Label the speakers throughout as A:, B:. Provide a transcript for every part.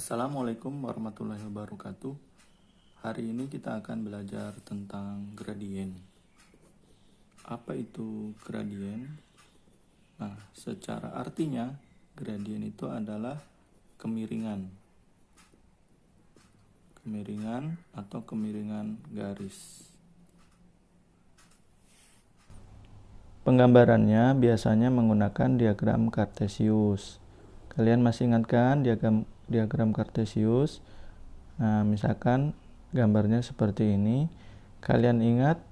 A: Assalamualaikum warahmatullahi wabarakatuh. Hari ini kita akan belajar tentang gradien. Apa itu gradien? Nah, secara artinya, gradien itu adalah kemiringan. Kemiringan atau kemiringan garis. Penggambarannya biasanya menggunakan diagram Kartesius. Kalian masih ingat kan diagram Kartesius? Nah, misalkan gambarnya seperti ini. Kalian ingat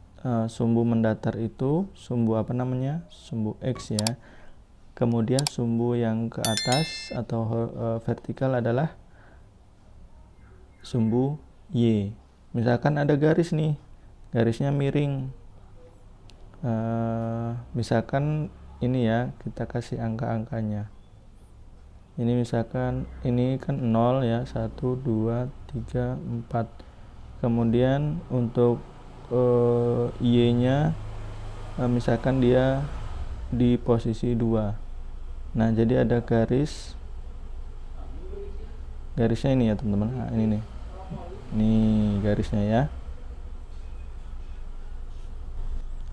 A: sumbu mendatar itu sumbu apa namanya? Sumbu X ya. Kemudian sumbu yang ke atas atau vertikal adalah sumbu Y. Misalkan ada garis nih. Garisnya miring. Misalkan ini ya, kita kasih angka-angkanya. Ini misalkan ini kan 0 ya, 1, 2, 3, 4. Kemudian untuk Y-nya misalkan dia di posisi 2. Nah, jadi ada garisnya ini ya teman-teman. Nah, ini nih. Ini garisnya ya.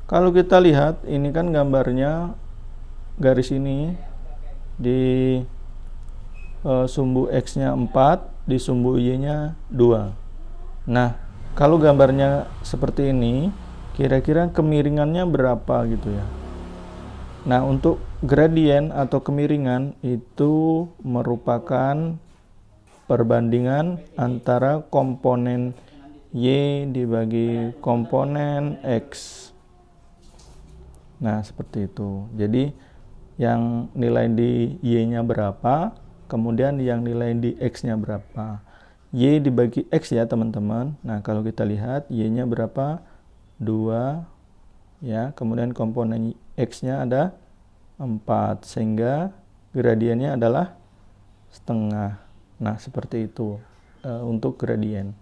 A: Kalau kita lihat, ini kan gambarnya garis ini di sumbu X-nya 4, di sumbu Y-nya 2. Nah, kalau gambarnya seperti ini, kira-kira kemiringannya berapa gitu ya. Nah, untuk gradien atau kemiringan itu merupakan perbandingan antara komponen Y dibagi komponen X. Nah, seperti itu. Jadi, yang nilai di Y-nya berapa, kemudian yang nilai di X-nya berapa. Y dibagi X ya teman-teman. Nah, kalau kita lihat Y-nya berapa? 2 ya. Kemudian komponen X-nya ada 4, sehingga gradiennya adalah setengah. Nah, seperti itu untuk gradien.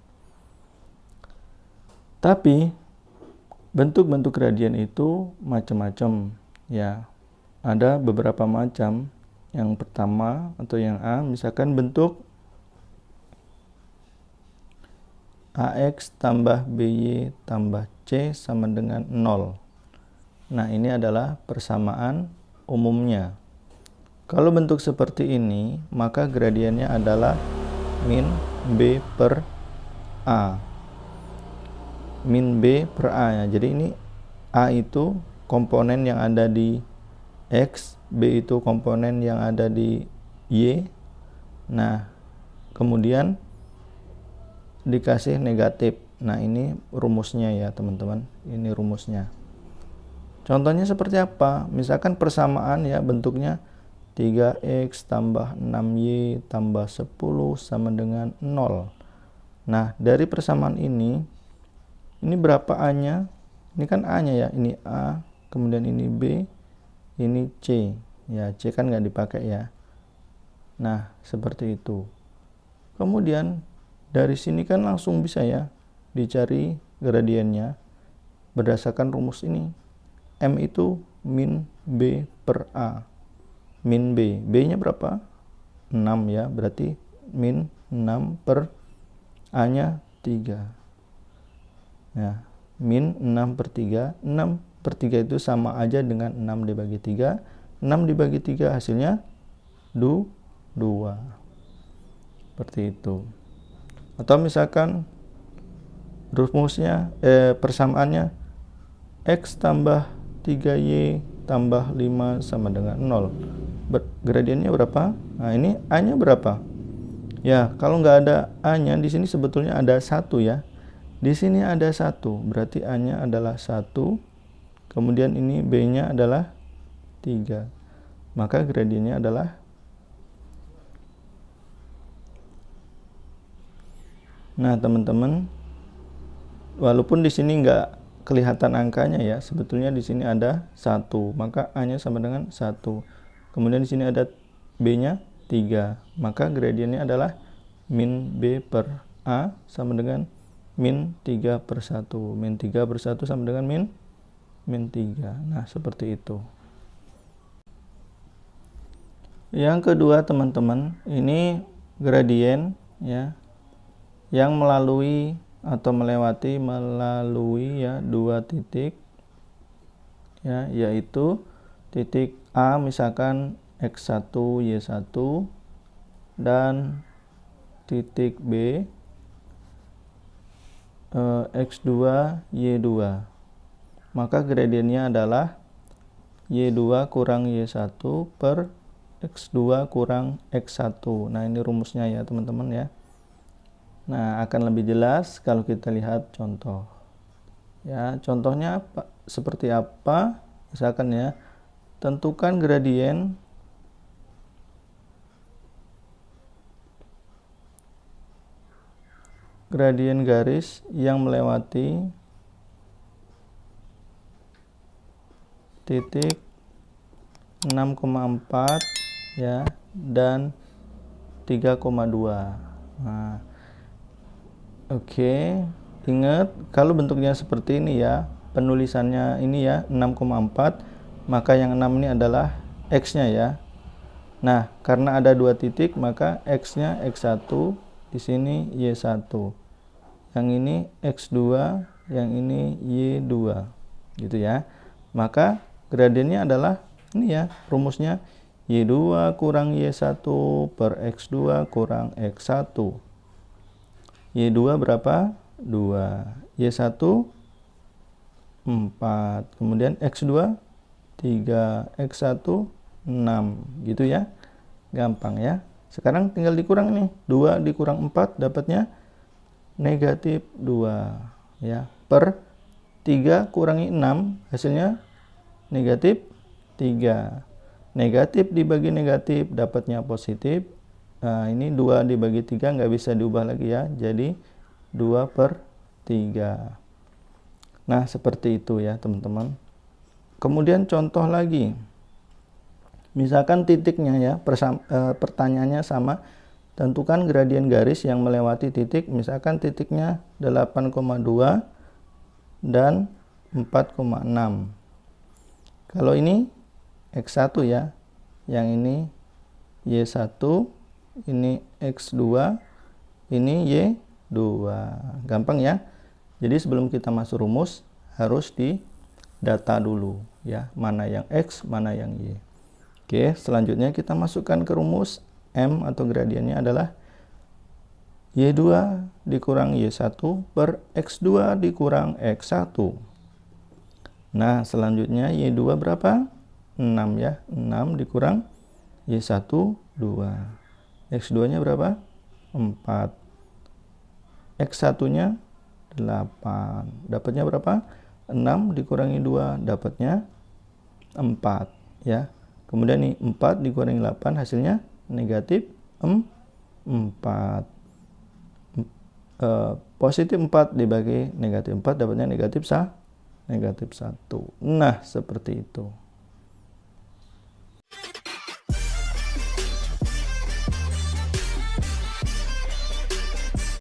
A: Tapi bentuk-bentuk gradien itu macam-macam ya. Ada beberapa macam. Yang pertama atau yang A, misalkan bentuk AX tambah BY tambah C sama dengan 0. Nah, ini adalah persamaan umumnya. Kalau bentuk seperti ini, maka gradiennya adalah min B per A. Min B per A ya. Jadi ini A itu komponen yang ada di X, B itu komponen yang ada di Y. Nah, kemudian dikasih negatif. Nah, ini rumusnya ya teman-teman. Ini rumusnya. Contohnya seperti apa? Misalkan persamaan ya, bentuknya 3X tambah 6Y tambah 10 sama dengan 0. Nah, dari persamaan ini berapa A-nya? Ini kan A-nya ya. Ini A, kemudian ini B, ini C. Ya, C kan nggak dipakai ya. Nah, seperti itu. Kemudian dari sini kan langsung bisa ya dicari gradiennya berdasarkan rumus ini. M itu min B per A. Min B. B-nya berapa? 6 ya. Berarti min 6 per A-nya 3. Ya, min 6 per 3. 6 per 3 itu sama aja dengan 6 dibagi 3. 6 dibagi 3 hasilnya 2. Seperti itu. Atau misalkan rumusnya persamaannya X tambah 3Y tambah 5 sama dengan 0. Gradiennya berapa? Nah, ini A-nya berapa? Ya, kalau nggak ada A-nya, di sini sebetulnya ada 1 ya. Di sini ada 1, berarti A-nya adalah 1. Kemudian ini B-nya adalah 3. Maka gradiennya adalah Nah, teman-teman, walaupun di sini nggak kelihatan angkanya ya, sebetulnya di sini ada 1, maka A-nya sama dengan 1. Kemudian di sini ada B-nya 3, maka gradiennya adalah min B per A sama dengan min 3 per 1. Min 3 per 1 sama dengan min 3. Nah, seperti itu. Yang kedua, teman-teman, ini gradien ya, yang melalui atau melewati ya dua titik, ya, yaitu titik A misalkan X1 Y1 dan titik B X2 Y2. Maka gradiennya adalah Y2 kurang Y1 per X2 kurang X1. Nah, ini rumusnya ya teman-teman ya. Nah, akan lebih jelas kalau kita lihat contoh. Ya, contohnya apa? Seperti apa? Misalkan ya, tentukan gradien garis yang melewati titik 6,4 ya dan 3,2. Nah, oke, ingat kalau bentuknya seperti ini ya, penulisannya ini ya 6,4, maka yang 6 ini adalah X-nya ya. Nah, karena ada dua titik maka X-nya X1, di sini Y1. Yang ini X2, yang ini Y2. Gitu ya. Maka gradiennya adalah ini ya, rumusnya Y2 kurang Y1 per X2 kurang X1. Y2 berapa? 2. Y1 4. Kemudian X2 3. X1 6. Gitu ya. Gampang ya. Sekarang tinggal dikurang nih. 2 dikurang 4 dapatnya negatif 2 ya. Per 3 kurangi 6 hasilnya negatif 3. Negatif dibagi negatif dapatnya positif. Nah, ini 2 dibagi 3 nggak bisa diubah lagi ya. Jadi 2 per 3. Nah, seperti itu ya teman-teman. Kemudian contoh lagi. Misalkan titiknya ya, pertanyaannya sama. Tentukan gradien garis yang melewati titik. Misalkan titiknya 8,2 dan 4,6. Kalau ini X1 ya, yang ini Y1, ini X2, ini Y2. Gampang ya. Jadi sebelum kita masuk rumus harus didata dulu ya, mana yang X, mana yang Y. Oke, selanjutnya kita masukkan ke rumus. M atau gradiennya adalah Y2 dikurang Y1 per X2 dikurang X1. Nah, selanjutnya Y2 berapa? 6 ya. 6 dikurang Y1 2. X2-nya berapa? 4. X1-nya 8. Dapatnya berapa? 6 dikurangi 2 dapatnya 4 ya. Kemudian nih 4 dikurangi 8 hasilnya negatif 4. Positif 4 dibagi negatif 4 dapatnya negatif 1. Nah, seperti itu.